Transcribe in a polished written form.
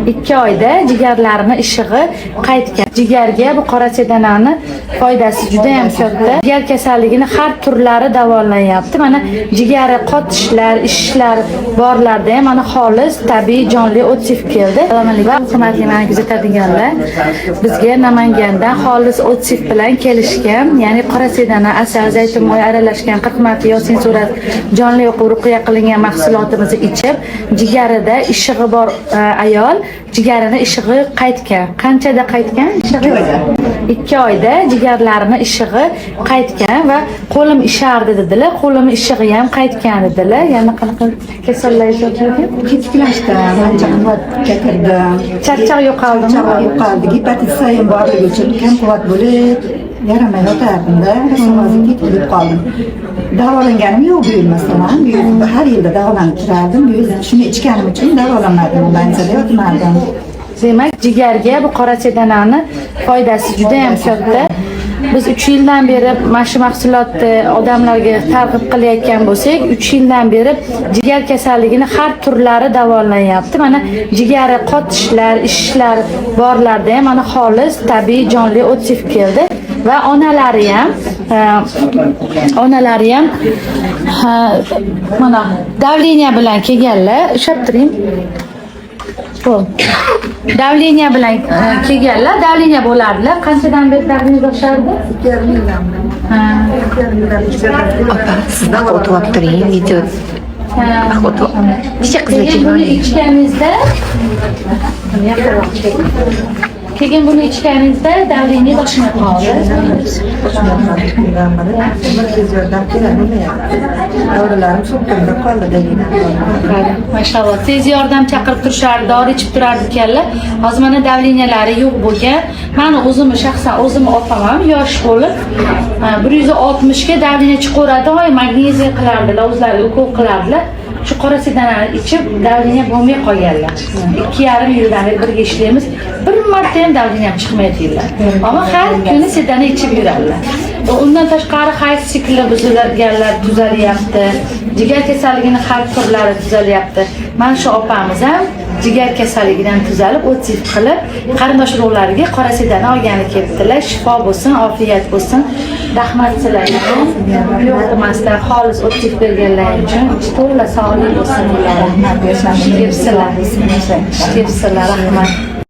2 oyda jigarlarini ishig'i qaytgan. Jigarga bu qora sedanani foydasi juda ham katta. Jigar kasalligini har turlari davolanyapti. Mana jigari qotishlar, ishlar borlarda ham mana xolis, tabiiy, jonli otsiv keldi. Assalomu va hurmatli meni kuzatadiganlar. Bizga Namangandan xolis otsiv bilan kelishgan, ya'ni qora sedana, asal, zaytun moyi aralashgan 40 marta yosin surat jonli ruqya qilingan mahsulotimizni ichib, jigarida ishig'i bor ayol jigarini ishig'i qaytgan. Qanchada qaytgan? 2 oyda jigarlarini ishig'i qaytgan va qo'lim ishardi dedilar. Qo'lim ishig'i ham qaytgan dedilar. Yana qanaqa kasallar yo'qolgan? Ketiklashdi, ancha quvvat ko'tardi. Charchoq yo'qoldimi? Charchoq yo'qoldi. Gepatit sayim borligi uchun kam quvvat bo'lib yaramay yotardim-da, hozir tetikib qoldim. Davolanganim yo'q bu yil masalan. Har yilda davolanib turardim. Bu yil shuni ichganim uchun davolanmadim. Banzada yotmadim. Demak, jigarga bu qora sedanani foydasi juda ham katta. Biz 3 yildan beri mana shu mahsulotni odamlarga targ'ib qilayotgan bo'lsak, 3 yildan beri jigar kasalligini har turlari davolanyapti. Mana jigari qotishlar, ishlar borlarda ham mana xolis, tabiiy, jonli otsiv keldi va onalari ham mana davleniya bilan kelganlar, ushlab turing. Davleniya bilan kelganlar, davleniya bo'lardilar. Qanchadan beri davleniya boshlardi? 2,5 yildan. Ha, 2,5 yildan. Opa, sizdan o'tib turing video. Necha qizlar ichganingizda keyin buni ichganingizda davleniya boshqa qoldi. Dorilarim so'kkamda qoldi deydi. Mashalloh, tez yordam chaqirib turishardi, dori ichib turardi ekanlar. Hozir mana davleniyalari yo'q bo'lgan. Meni o'zimni shaxsan o'zimni opam yosh bo'lib 160 ga davleniya chiqaradi, magneziya qilardilar, o'zlari ukol qilardilar. Shu qora sedanani ichib davleniya bo'lmay qolganlar. 2,5 yildan beri birga ishlaymiz. Bir marta ham davleniya chiqmaydilar. Ammo har kuni sedana ichib yuradilar. Undan tashqari hayz sikli buzilganlar tuzalyapti. Jigar kasalligining har turlari tuzalyapti. Mana shu opamiz ham jigar kasalligidan tuzalib, otsiv qilib, qarindosh urug'lariga qora sedana olgani kelibdilar. Shifo bo'lsin, ofiyat bo'lsin. Rahmat sizlarga. Yo'qmasdan xolis otsiv berganlar uchun to'la sog'lik bo'lsin. Rahmat, yashash. Rahmat.